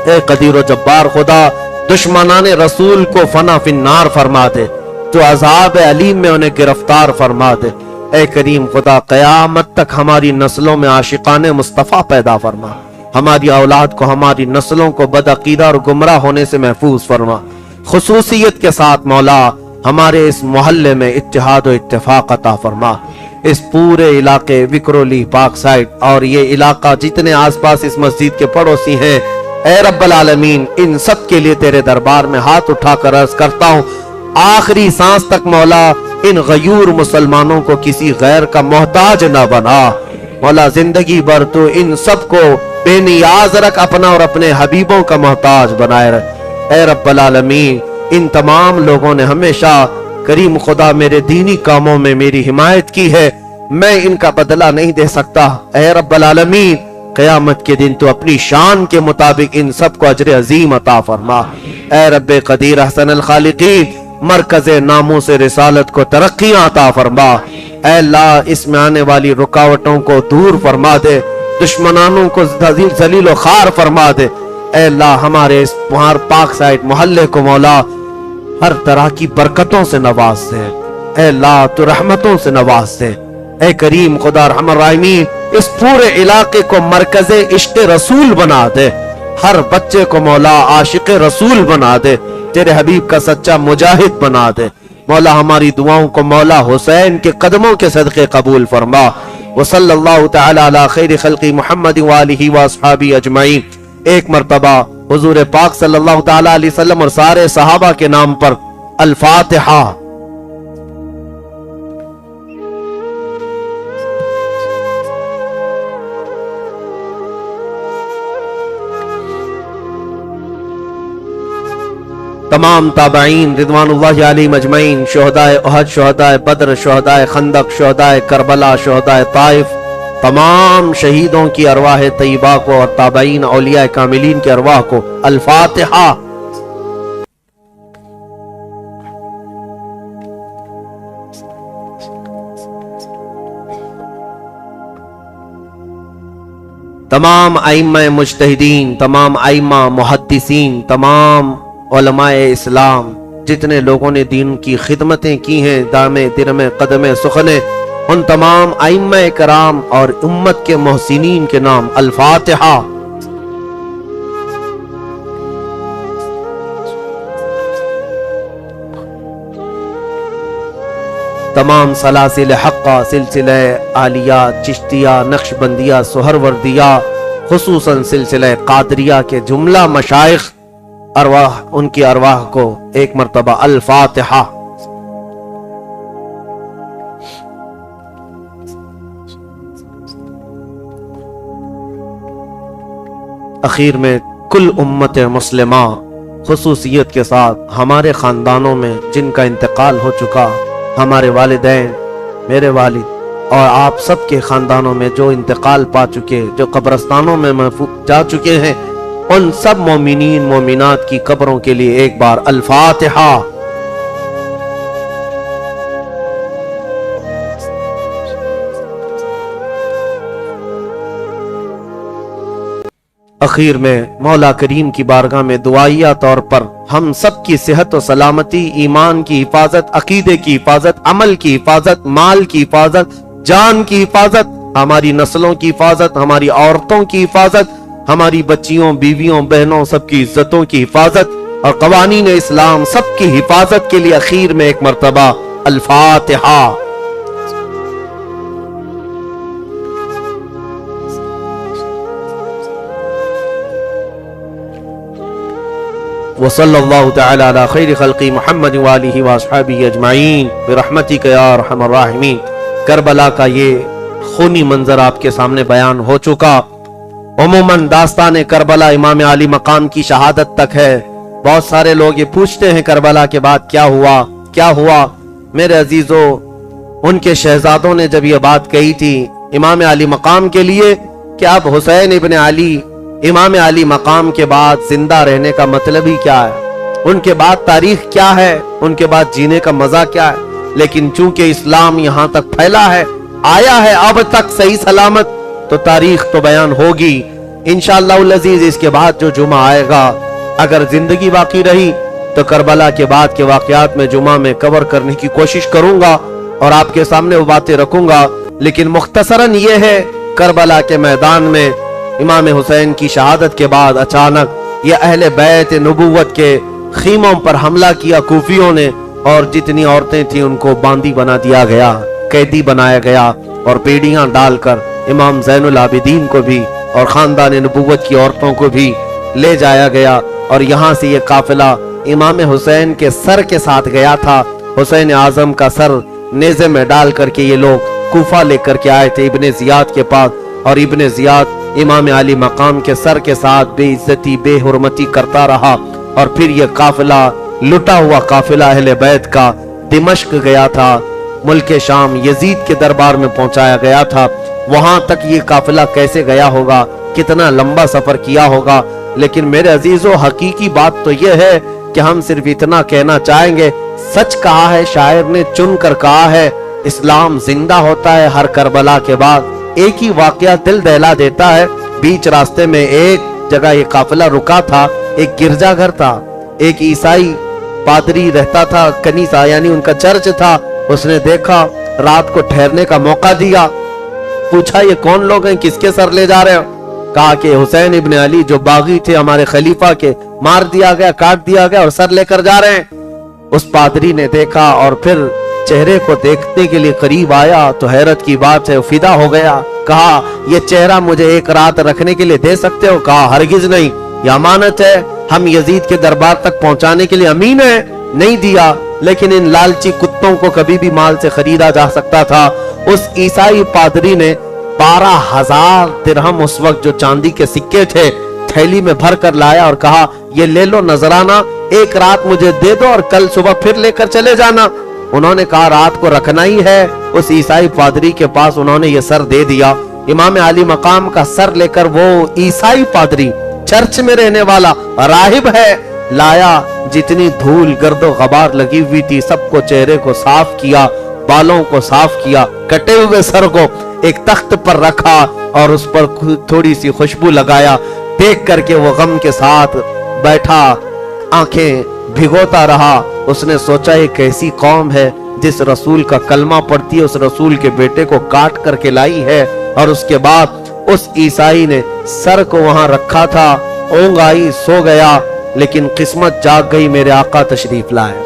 اے قدیر و جبار خدا، دشمنان رسول کو فنا فی النار فرما دے، تو عذاب علیم میں انہیں گرفتار فرما دے۔ اے کریم خدا، قیامت تک ہماری نسلوں میں عاشقان مصطفیٰ پیدا فرما، ہماری اولاد کو ہماری نسلوں کو بدعقیدہ اور گمراہ ہونے سے محفوظ فرما۔ خصوصیت کے ساتھ مولا ہمارے اس محلے میں اتحاد و اتفاق عطا فرما۔ اس پورے علاقے وکرولی پاک سائٹ اور یہ علاقہ جتنے آس پاس اس مسجد کے پڑوسی ہیں، اے رب العالمین ان سب کے لیے تیرے دربار میں ہاتھ اٹھا کر عرض کرتا ہوں، آخری سانس تک مولا ان غیور مسلمانوں کو کسی غیر کا محتاج نہ بنا۔ مولا زندگی بھر تو ان سب کو بے نیاز رکھ، اپنا اور اپنے حبیبوں کا محتاج بنائے رکھ۔ اے رب العالمین ان تمام لوگوں نے ہمیشہ کریم خدا میرے دینی کاموں میں میری حمایت کی ہے، میں ان کا بدلہ نہیں دے سکتا۔ اے رب العالمین قیامت کے دن تو اپنی شان کے مطابق ان سب کو اجر عظیم عطا فرما۔ اے رب قدیر احسن الخالقین مرکز ناموس رسالت کو ترقیاں عطا فرما۔ اے اللہ اس میں آنے والی رکاوٹوں کو دور فرما دے، دشمنانوں کو ذلیل و خوار فرما دے۔ اے اللہ ہمارے اس پاک سائٹ محلے کو مولا ہر طرح کی برکتوں سے نواز دے۔ اے اللہ تو رحمتوں سے نواز دے۔ اے کریم خدا ارحم الراحمین اس پورے علاقے کو مرکز عشق رسول بنا دے، ہر بچے کو مولا عاشق رسول بنا دے، تیرے حبیب کا سچا مجاہد بنا دے۔ مولا ہماری دعاؤں کو مولا حسین کے قدموں کے صدقے قبول فرما۔ وصلی اللہ تعالی علی خیر خلق محمد وآلہ واصحابہ اجمعین۔ ایک مرتبہ حضور پاک صلی اللہ تعالی علیہ وسلم اور سارے صحابہ کے نام پر الفاتحہ۔ تمام تابعین رضوان اللہ علیہم اجمعین، شہدائے احد، شہدائے بدر، شہدائے خندق، شہدائے کربلا، شہدائے طائف، تمام شہیدوں کی ارواح طیبہ کو اور تابعین اولیاء کاملین کی ارواح کو الفاتحہ۔ تمام ائمہ مجتہدین، تمام ائمہ محدثین، تمام علماء اسلام جتنے لوگوں نے دین کی خدمتیں کی ہیں، دامے درمے قدمے سخنے، ان تمام ائمہ کرام اور امت کے محسنین کے نام الفاتحہ۔ تمام سلاسل حقہ، سلسلہ عالیہ، چشتیہ، نقشبندیہ، سہروردیہ، خصوصاً سلسلہ قادریہ کے جملہ مشائخ ارواح، ان کی ارواح کو ایک مرتبہ الفاتحہ۔ اخیر میں کل امت مسلمہ خصوصیت کے ساتھ ہمارے خاندانوں میں جن کا انتقال ہو چکا، ہمارے والدین، میرے والد اور آپ سب کے خاندانوں میں جو انتقال پا چکے، جو قبرستانوں میں جا چکے ہیں، ان سب مومنین مومنات کی قبروں کے لیے ایک بار الفاتحہ۔ اخیر میں مولا کریم کی بارگاہ میں دعائیہ طور پر ہم سب کی صحت و سلامتی، ایمان کی حفاظت، عقیدے کی حفاظت، عمل کی حفاظت، مال کی حفاظت، جان کی حفاظت، ہماری نسلوں کی حفاظت، ہماری عورتوں کی حفاظت، ہماری بچیوں، بیویوں، بہنوں سب کی عزتوں کی حفاظت اور قوانین اسلام سب کی حفاظت کے لیے اخیر میں ایک مرتبہ الفاتحہ۔ وصلی اللہ تعالی علی خیر خلق محمد وآلہ واصحابہ اجمعین برحمتک یا ارحم الراحمین۔ کربلا کا یہ خونی منظر آپ کے سامنے بیان ہو چکا۔ عموماً داستان کربلا امام علی مقام کی شہادت تک ہے۔ بہت سارے لوگ یہ پوچھتے ہیں کربلا کے بعد کیا ہوا کیا ہوا؟ میرے عزیزو، ان کے شہزادوں نے جب یہ بات کہی تھی امام علی مقام کے لیے کہ اب حسین ابن علی امام علی مقام کے بعد زندہ رہنے کا مطلب ہی کیا ہے، ان کے بعد تاریخ کیا ہے، ان کے بعد جینے کا مزہ کیا ہے؟ لیکن چونکہ اسلام یہاں تک پھیلا ہے، آیا ہے اب تک صحیح سلامت، تو تاریخ تو بیان ہوگی انشاءاللہ العزیز۔ اس کے بعد جو جمعہ آئے گا، اگر زندگی باقی رہی تو کربلا کے بعد کے واقعات میں جمعہ میں کور کرنے کی کوشش کروں گا اور آپ کے سامنے وہ باتیں رکھوں گا۔ لیکن مختصراً یہ ہے کربلا کے میدان میں इमाम हुसैन की शहादत के बाद अचानक ये अहले बैत नबूवत के खीमों पर हमला किया कूफियों ने, और जितनी औरतें थी उनको बांदी बना दिया गया, कैदी बनाया गया, और बेड़ियां डालकर इमाम ज़ैनुल आबिदीन को भी और खानदान नबूवत की औरतों को भी ले जाया गया। और यहाँ से ये काफिला इमाम हुसैन के सर के साथ गया था। हुसैन आजम का सर नेज़े में डाल करके ये लोग कूफा लेकर के आए थे इब्ने ज़ियाद के पास, और इब्ने ज़ियाद इमाम अली मकाम के सर के साथ बेइज्जती बेहुरमती करता रहा। और फिर ये काफिला लुटा हुआ काफिला अहले बैत का दिमश्क गया था, मुल्क शाम यजीद के दरबार में पहुंचाया गया था। वहां तक ये काफिला कैसे गया होगा, कितना लंबा सफर किया होगा। लेकिन मेरे अजीजों, हकीकी बात तो यह है कि हम सिर्फ इतना कहना चाहेंगे, सच कहा है शायर ने, चुन कर कहा है, इस्लाम जिंदा होता है हर करबला के बाद। एक ही वाकया दिल दहला देता है। बीच रास्ते में एक जगह ये काफिला रुका था, एक गिरजाघर था, एक ईसाई पादरी रहता था, कनीसा यानी उनका चर्च था। उसने देखा, रात को ठहरने का मौका दिया, पूछा ये कौन लोग हैं, किसके सर ले जा रहे हो? कहा कि हुसैन इब्ने अली जो बागी थे हमारे खलीफा के, मार दिया गया, काट दिया गया और सर लेकर जा रहे हैं। उस पादरी ने देखा और फिर चेहरे को देखने के लिए करीब आया तो हैरत की बात है, फिदा हो गया। कहा ये चेहरा मुझे एक रात रखने के लिए दे सकते हो? कहा हरगिज नहीं, यह अमानत है, हम यजीद के दरबार तक पहुंचाने के लिए अमीन है। नहीं दिया, लेकिन इन लालची कुत्तों को कभी भी माल से खरीदा जा सकता था। उस ईसाई पादरी ने 12,000 दिरहम, उस वक्त जो चांदी के सिक्के थे, थैली में भर कर लाया और कहा ये ले लो नजराना, एक रात मुझे दे दो और कल सुबह फिर लेकर चले जाना। उन्होंने कहा रात को रखना ही है। उस ईसाई पादरी के पास उन्होंने ये सर दे दिया। इमाम अली मकाम का सर लेकर वो ईसाई पादरी, चर्च में रहने वाला राहिब है, लाया। जितनी धूल गर्दो गबार लगी हुई थी सबको, चेहरे को साफ किया, बालों को साफ किया, कटे हुए सर को एक तख्त पर रखा और उस पर थोड़ी सी खुशबू लगाया। देख करके वो गम के साथ बैठा, आंखें भिगोता रहा। उसने सोचा ये कैसी कौम है जिस रसूल का कलमा पढ़ती है, उस रसूल के बेटे को काट करके लाई है। और उसके बाद उस ईसाई ने सर को वहां रखा था, ऊंघ आई, सो गया। लेकिन किस्मत जाग गई, मेरे आका तशरीफ लाए।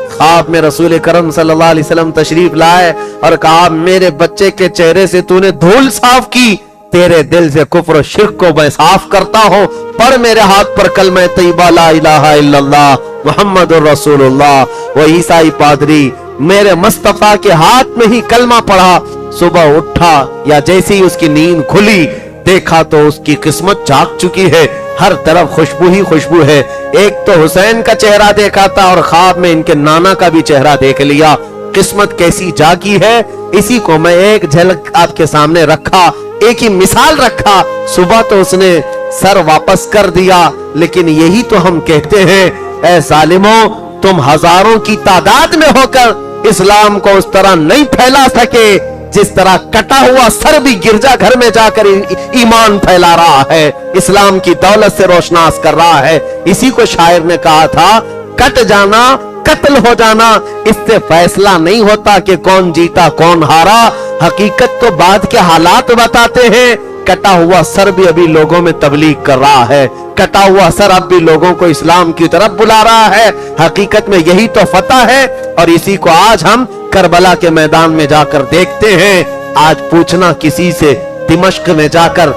ख्वाब में रसूल करम सल्लल्लाहु अलैहि वसल्लम तशरीफ लाए और कहा मेरे बच्चे के चेहरे से तूने धूल साफ की, तेरे दिल से कुफ्र और शिर्क को मैं साफ करता हूँ। पढ़ मेरे हाथ पर कलमा तैयबा ला इलाहा इल्लल्लाह मुहम्मदुर रसूलुल्लाह। वो ईसाई पादरी मेरे मुस्तफा के हाथ में ही कलमा पढ़ा। सुबह उठा या जैसे ही उसकी नींद खुली, देखा तो उसकी किस्मत जाग चुकी है, हर तरफ खुशबू ही खुशबू है। एक तो हुसैन का चेहरा देखा था और ख्वाब में इनके नाना का भी चेहरा देख लिया। किस्मत कैसी जागी है, इसी को मैं एक झलक आपके सामने रखा, एक ही मिसाल रखा। सुबह तो उसने सर वापस कर दिया, लेकिन यही तो हम कहते हैं, ऐ जालिमों, तुम हजारों की तादाद में होकर इस्लाम को उस तरह नहीं फैला सके जिस तरह कटा हुआ सर भी गिरजा घर में जाकर ईमान फैला रहा है, इस्लाम की दौलत से रोशनास कर रहा है। इसी को शायर ने कहा था, कट जाना कत्ल हो जाना, इससे फैसला नहीं होता कि कौन जीता कौन हारा, हकीकत तो बाद के हालात बताते हैं। कटा हुआ सर भी अभी लोगों में तबलीग कर रहा है, कटा हुआ सर अब भी लोगों को इस्लाम की तरफ बुला रहा है। हकीकत में यही तो फतह है और इसी को आज हम करबला के मैदान में जाकर देखते हैं। आज पूछना किसी से, दिमश्क में जाकर,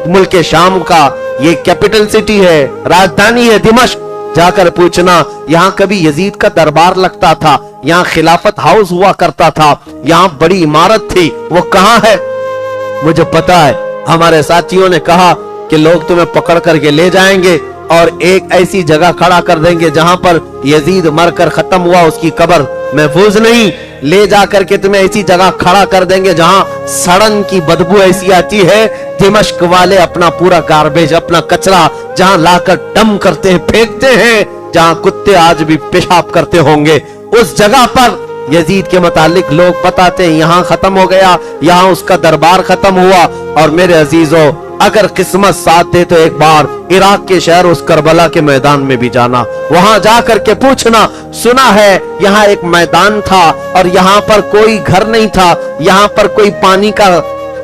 मुल्क शाम का ये कैपिटल सिटी है, राजधानी है दिमश्क, जाकर पूछना यहाँ कभी यजीद का दरबार लगता था, यहाँ खिलाफत हाउस हुआ करता था, यहाँ बड़ी इमारत थी, वो कहाँ है? मुझे पता है, हमारे साथियों ने कहा कि लोग तुम्हें पकड़ करके ले जाएंगे और एक ऐसी जगह खड़ा कर देंगे जहां पर यजीद मरकर खत्म हुआ, उसकी कब्र महफूज नहीं, ले जाकर के तुम्हें ऐसी जगह खड़ा कर देंगे जहां सड़न की बदबू ऐसी आती है। दिमश्क वाले अपना पूरा गार्बेज, अपना कचरा जहां लाकर डम करते हैं, फेंकते हैं, जहां कुत्ते आज भी पेशाब करते होंगे, उस जगह पर यजीद के मुतालिक लोग बताते हैं यहाँ खत्म हो गया, यहाँ उसका दरबार खत्म हुआ। और मेरे अजीजों, अगर किस्मत साथ दे तो एक बार इराक के शहर उस करबला के मैदान में भी जाना, वहां जाकर के पूछना, सुना है यहाँ एक मैदान था और यहाँ पर कोई घर नहीं था, यहाँ पर कोई पानी का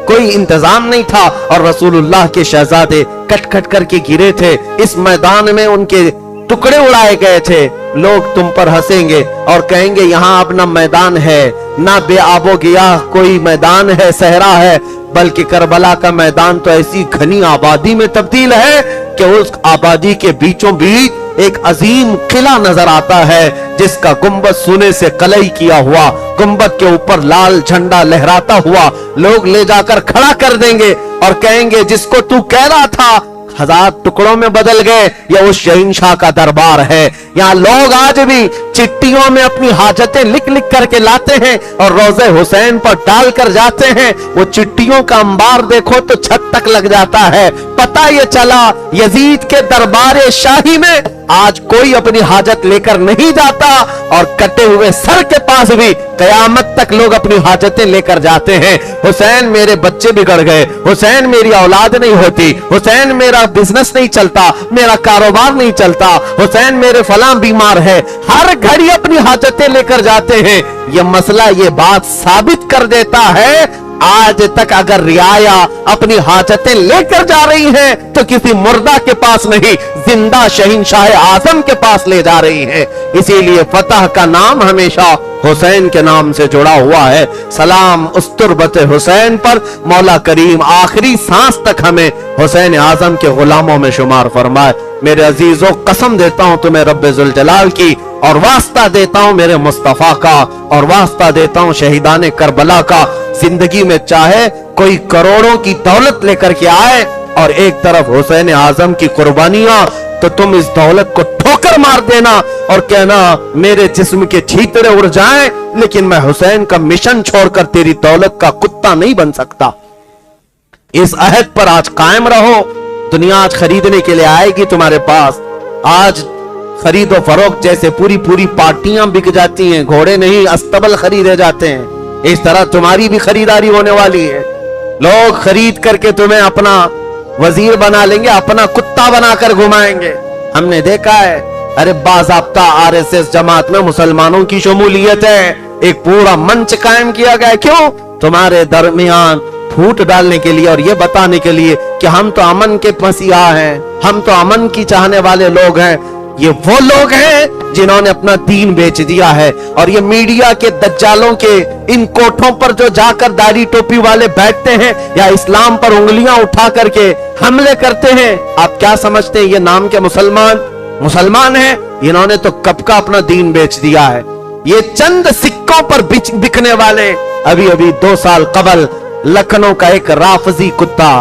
कोई इंतजाम नहीं था और रसूलुल्लाह के शहजादे कट कट करके गिरे थे। इस मैदान में उनके टुकड़े उड़ाए गए थे। लोग तुम पर हंसेंगे और कहेंगे यहाँ अब ना मैदान है, ना बेआबो गिया कोई मैदान है, सहरा है, बल्कि करबला का मैदान तो ऐसी घनी आबादी में तब्दील है कि उस आबादी के बीचों बीच एक अजीम किला नजर आता है, जिसका गुंबद सोने से कलई किया हुआ, गुंबद के ऊपर लाल झंडा लहराता हुआ लोग ले जाकर खड़ा कर देंगे और कहेंगे जिसको तू कह रहा था 1000 टुकड़ों में बदल गए, यह उस शहंशाह का दरबार है। यहाँ लोग आज भी चिट्ठियों में अपनी हाजतें लिख लिख करके लाते हैं और रोज़े हुसैन पर डाल कर जाते हैं। वो चिट्ठियों का अंबार देखो तो छत तक लग जाता है। पता ये चला यजीद के दरबार शाही में आज कोई अपनी हाजत लेकर नहीं जाता और कटे हुए सर के पास भी कयामत तक लोग अपनी हाजतें लेकर जाते हैं। हुसैन मेरे बच्चे बिगड़ गए, हुसैन मेरी औलाद नहीं होती, हुसैन मेरा बिजनेस नहीं चलता, मेरा कारोबार नहीं चलता, हुसैन मेरे फलां बीमार है। हर घड़ी अपनी हाजतें लेकर जाते हैं। यह मसला ये बात साबित कर देता है आज तक अगर रियाया अपनी हाजतें लेकर जा रही है तो किसी मुर्दा के पास नहीं, जिंदा शहंशाह आजम के पास ले जा रही है। इसीलिए फतह का नाम हमेशा हुसैन के नाम से जुड़ा हुआ है। सलाम उस तुर्बत हुसैन पर, मौला करीम आखिरी सांस तक हमें हुसैन आजम के गुलामों में शुमार फरमाए। मेरे अजीजों, कसम देता हूं तुम्हें रब्बे जुल जलाल की, और वास्ता देता हूं मेरे मुस्तफा का, और वास्ता देता हूं शहीदाने करबला का। जिंदगी में चाहे कोई करोड़ों की दौलत लेकर के आए और एक तरफ हुसैन आजम की कुर्बानियां, तो तुम इस दौलत को ठोकर मार देना और कहना मेरे जिस्म के छींतरे उड़ जाएं, लेकिन मैं हुसैन का मिशन छोड़कर तेरी दौलत का कुत्ता नहीं बन सकता। इस अहद पर आज कायम रहो। दुनिया आज खरीदने के लिए आएगी तुम्हारे पास। आज खरीदो फरोख्त जैसे पूरी पूरी पार्टियां बिक जाती हैं, घोड़े नहीं अस्तबल खरीदे जाते हैं, इस तरह तुम्हारी भी खरीदारी होने वाली है। लोग खरीद करके तुम्हें अपना वजीर बना लेंगे, अपना कुत्ता बनाकर घुमाएंगे। हमने देखा है, अरे बाज़ाब्ता आरएसएस जमात में मुसलमानों की शमूलियत है, एक पूरा मंच कायम किया गया। क्यों? तुम्हारे दरमियान फूट डालने के लिए और ये बताने के लिए कि हम तो अमन के मसीहा हैं, हम तो अमन की चाहने वाले लोग हैं। ये वो लोग हैं जिन्होंने अपना दीन बेच दिया है। और ये मीडिया के दज्जालों के इन कोठों पर जो जाकर दाढ़ी टोपी वाले बैठते हैं या इस्लाम पर उंगलियां उठा करके हमले करते हैं, आप क्या समझते हैं ये नाम के मुसलमान हैं? इन्होंने तो कब का अपना दीन बेच दिया है। ये चंद सिक्कों पर बिकने वाले, अभी अभी 2 साल कबल लखनऊ का एक राफजी कुत्ता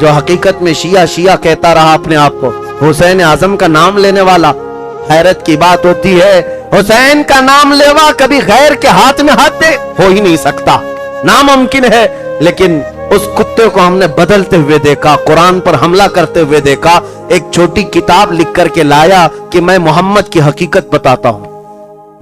जो हकीकत में शिया कहता रहा अपने आप को, हुसैन आजम का नाम लेने वाला। हैरत की बात होती है, हुसैन का नाम लेवा कभी गैर के हाथ में हाथ दे, हो ही नहीं सकता, नामुमकिन है। लेकिन उस कुत्ते को हमने बदलते हुए देखा, कुरान पर हमला करते हुए देखा। एक छोटी किताब लिख करके लाया कि मैं मोहम्मद की हकीकत बताता हूं।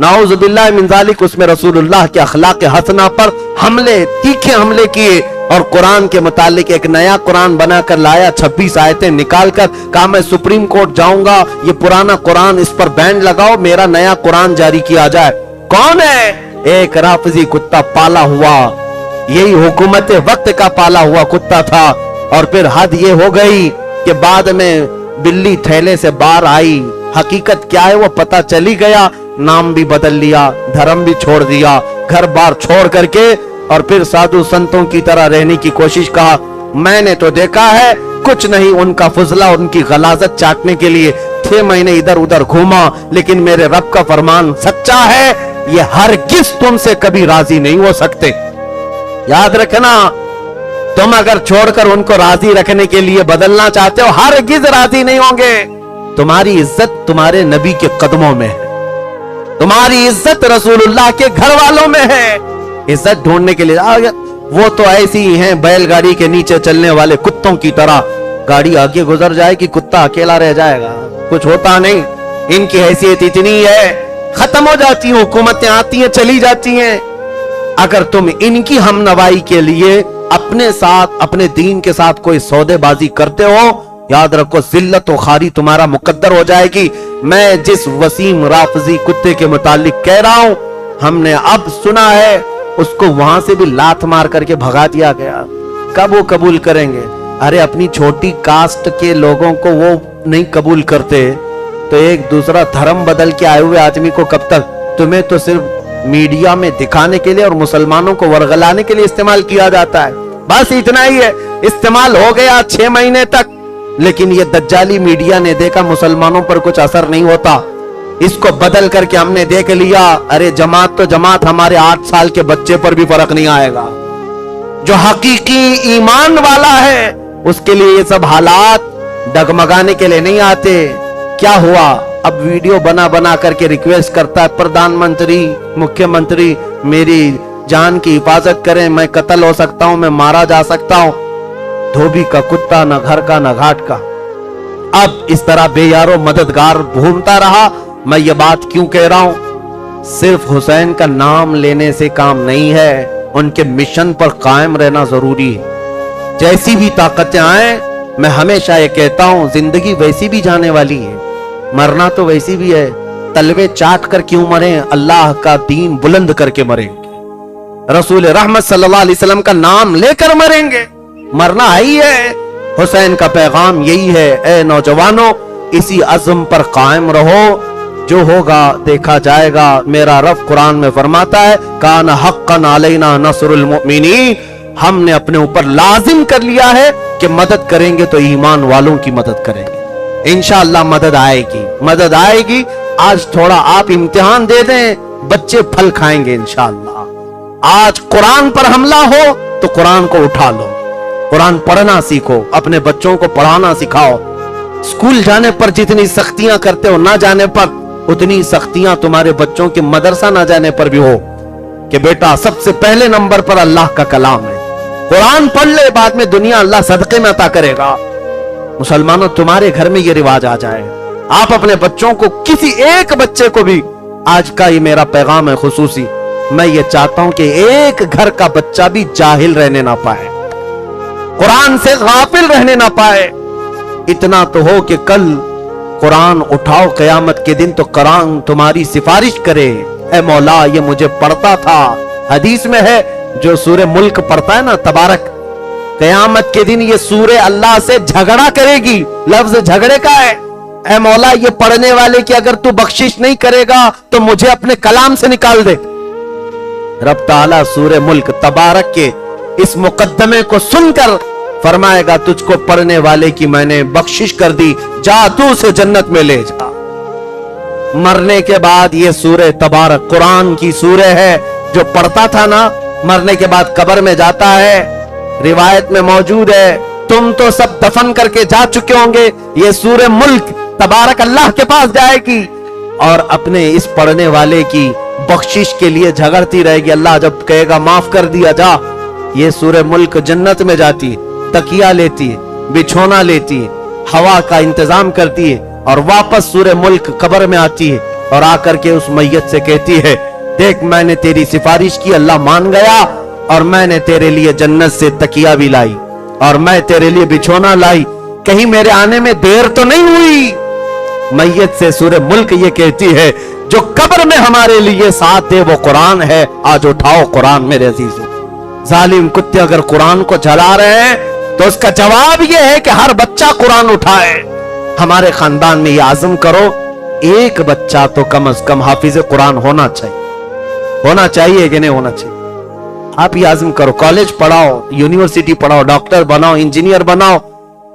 नाउज़ुबिल्लाह मिन ज़ालिक, उसमें रसूलुल्लाह के अखलाक हसना पर हमले, तीखे हमले किए और कुरान के मुतालिक एक नया कुरान बनाकर लाया। 26 आयतें निकालकर कहा मैं सुप्रीम कोर्ट जाऊंगा, ये पुराना कुरान इस पर बैन लगाओ, मेरा नया कुरान जारी किया जाए। कौन है? एक राफजी कुत्ता पाला हुआ, यही हुकूमत वक्त का पाला हुआ कुत्ता था। और फिर हद ये हो गई कि बाद में बिल्ली थैले से बाहर आई, हकीकत क्या है वो पता चली गया, नाम भी बदल लिया, धर्म भी छोड़ दिया, घर बार छोड़ करके, और फिर साधु संतों की तरह रहने की कोशिश कहा। मैंने तो देखा है कुछ नहीं, उनका फुजला उनकी गलाजत चाटने के लिए 6 महीने इधर उधर घूमा, लेकिन मेरे रब का फरमान सच्चा है, ये हरगिज़ तुमसे कभी राजी नहीं हो सकते। याद रखना, तुम अगर छोड़कर उनको राजी रखने के लिए बदलना चाहते हो, हरगिज़ राजी नहीं होंगे। तुम्हारी इज्जत तुम्हारे नबी के कदमों में है, तुम्हारी इज्जत रसूलुल्लाह के घर वालों में है। इज्जत ढूंढने के लिए वो तो ऐसी ही हैं बैलगाड़ी के नीचे चलने वाले कुत्तों की तरह, गाड़ी आगे गुजर जाएगी, कुत्ता अकेला रह जाएगा, कुछ होता नहीं। इनकी हैसियत इतनी है, खत्म हो जाती है, हुकूमतें आती हैं चली जाती हैं। अगर तुम इनकी हमनवाई के लिए अपने साथ, अपने दीन के साथ कोई सौदेबाजी करते हो, याद रखो जिल्लत और खारी तुम्हारा मुकद्दर हो जाएगी। मैं जिस वसीम राफजी कुत्ते के मुतालिक कह रहा हूं, हमने अब सुना है उसको वहां से भी लात मार करके भगा दिया गया। कब वो कबूल करेंगे? अरे अपनी छोटी कास्ट के लोगों को वो नहीं कबूल करते तो एक दूसरा धर्म बदल के आए हुए आदमी को कब तक? तुम्हें तो सिर्फ मीडिया में दिखाने के लिए और मुसलमानों को वरगलाने के लिए इस्तेमाल किया जाता है, बस इतना ही है। इस्तेमाल हो गया 6 महीने तक, लेकिन ये दज्जाली मीडिया ने देखा मुसलमानों पर कुछ असर नहीं होता, इसको बदल करके हमने देख लिया, अरे जमात तो जमात, हमारे 8 साल के बच्चे पर भी फर्क नहीं आएगा। जो हकीकी ईमान वाला है उसके लिए ये सब हालात डगमगाने के लिए नहीं आते। क्या हुआ? अब वीडियो बना बना करके रिक्वेस्ट करता है, प्रधानमंत्री, मुख्यमंत्री मेरी जान की हिफाजत करें, मैं कत्ल हो सकता हूं, मैं मारा जा सकता हूं। धोबी का कुत्ता, न घर का न घाट का। अब इस तरह बेयारो मददगार घूमता रहा। मैं ये बात क्यों कह रहा हूं? सिर्फ हुसैन का नाम लेने से काम नहीं है, उनके मिशन पर कायम रहना जरूरी है। जैसी भी ताकतें आए, मैं हमेशा ये कहता हूं, जिंदगी वैसी भी जाने वाली है, मरना तो वैसी भी है। तलवे चाट कर क्यों मरे? अल्लाह का दीन बुलंद करके मरेंगे, रसूल रहमत सल्लल्लाहु अलैहि वसल्लम का नाम लेकर मरेंगे। मरना ही है। हुसैन का पैगाम यही है, ए नौजवानों, इसी अज़्म पर कायम रहो, जो होगा देखा जाएगा। मेरा रब कुरान में फरमाता है, कान हक्कन अलैना नस्रुल मुमिनीन, हमने अपने ऊपर लाजिम कर लिया है कि मदद करेंगे तो ईमान वालों की मदद करेंगे। इंशाअल्लाह मदद आएगी, मदद आएगी। आज थोड़ा आप इम्तिहान दे दें, बच्चे फल खाएंगे इंशाअल्लाह। आज कुरान पर हमला हो तो कुरान को उठा लो, कुरान पढ़ना सीखो, अपने बच्चों को पढ़ाना सिखाओ। स्कूल जाने पर जितनी सख्तियां करते हो, ना जाने पर उतनी सख्तियां तुम्हारे बच्चों के मदरसा ना जाने पर भी हो कि बेटा सबसे पहले नंबर पर अल्लाह का कलाम है, कुरान पढ़ ले, बाद में दुनिया अल्लाह सदके में अता करेगा। मुसलमानों, तुम्हारे घर में ये रिवाज आ जाए। आप अपने बच्चों को, किसी एक बच्चे को भी, आज का ये मेरा पैगाम है खुसूसी, मैं ये चाहता हूं कि एक घर का बच्चा भी जाहिल रहने ना पाए, कुरान से गाफिल रहने ना पाए। इतना तो हो कि कल कुरान उठाओ क़यामत के दिन तो कुरान तुम्हारी सिफारिश करे, ऐ मौला ये मुझे पढ़ता था। हदीस में है, जो सूरे मुल्क पढ़ता है ना, तबारक, क़यामत के दिन ये सूरे अल्लाह से झगड़ा करेगी। लफ्ज झगड़े का है, ऐ मौला ये पढ़ने वाले की अगर तू बख्शिश नहीं करेगा तो मुझे अपने कलाम से निकाल दे। रब ताला सूरे मुल्क तबारक के इस मुकद्दमे को सुनकर फरमाएगा, तुझको पढ़ने वाले की मैंने बख्शिश कर दी, जा तू उसे जन्नत में ले जा। मरने के बाद ये सूरे तबारक कुरान की सूरे है, जो पढ़ता था ना, मरने के बाद कब्र में जाता है, रिवायत में मौजूद है, तुम तो सब दफन करके जा चुके होंगे, ये सूरे मुल्क तबारक अल्लाह के पास जाएगी और अपने इस पढ़ने वाले की बख्शिश के लिए झगड़ती रहेगी। अल्लाह जब कहेगा माफ कर दिया जा, ये सूरे मुल्क जन्नत में जाती है, तकिया लेती है, बिछोना लेती है, हवा का इंतजाम करती है और वापस सूरे मुल्क कब्र में आती है और आकर के उस मैयत से कहती है, देख मैंने तेरी सिफारिश की, अल्लाह मान गया और मैंने तेरे लिए जन्नत से तकिया भी लाई और मैं तेरे लिए बिछोना लाई, कहीं मेरे आने में देर तो नहीं हुई। मैयत से सूरे मुल्क ये कहती है, जो कब्र में हमारे लिए साथ दे वो कुरान है, आज उठाओ कुरान मेरे अजीजों। जालिम कुत्ते अगर कुरान को जला रहे हैं तो उसका जवाब यह है कि हर बच्चा कुरान उठाए। हमारे खानदान में यह आज़म करो, एक बच्चा तो कम से कम हाफिज कुरान होना चाहिए। होना चाहिए कि नहीं होना चाहिए? आप ये आज़म करो, कॉलेज पढ़ाओ, यूनिवर्सिटी पढ़ाओ, डॉक्टर बनाओ, इंजीनियर बनाओ,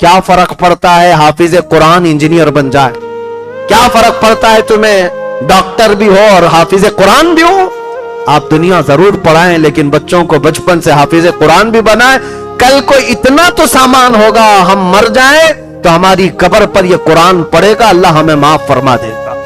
क्या फर्क पड़ता है हाफिज कुरान इंजीनियर बन जाए? क्या फर्क पड़ता है तुम्हें डॉक्टर भी हो और हाफिज कुरान भी हो? आप दुनिया जरूर पढ़ाएं, लेकिन बच्चों को बचपन से हाफिज कुरान भी बनाएं। कल को इतना तो सामान होगा, हम मर जाएं तो हमारी कब्र पर यह कुरान पढ़ेगा, अल्लाह हमें माफ फरमा देगा।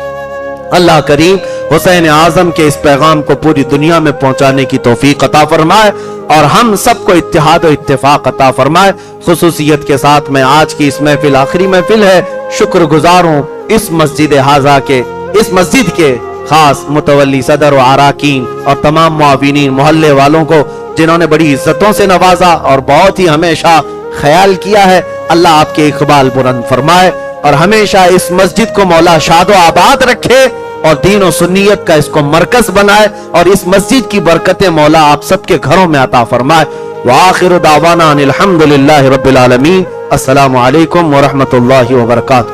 अल्लाह करीम हुसैन आजम के इस पैगाम को पूरी दुनिया में पहुंचाने की तौफीक अता फरमाए और हम सबको इत्तेहाद और इत्तेफाक अता फरमाए। खुसूसियत के साथ में आज की इस महफिल आखिरी महफिल है, शुक्रगुजार हूं इस मस्जिद हाजा के, इस मस्जिद के खास मुतवल्ली सदर व आराकीन और तमाम मुआविनीन मोहल्ले वालों को, जिन्होंने बड़ी इज्जतों से नवाजा और बहुत ही हमेशा ख्याल किया है। अल्लाह आपके इकबाल बुलंद फरमाए और हमेशा इस मस्जिद को मौला शादो आबाद रखे और दीन और सुन्नियत का इसको मरकज बनाए और इस मस्जिद की बरकतें मौला आप सबके घरों में अता फरमाए। وآخر دعوانا ان الحمد للہ رب العالمین۔ السلام علیکم ورحمۃ اللہ وبرکاتہ۔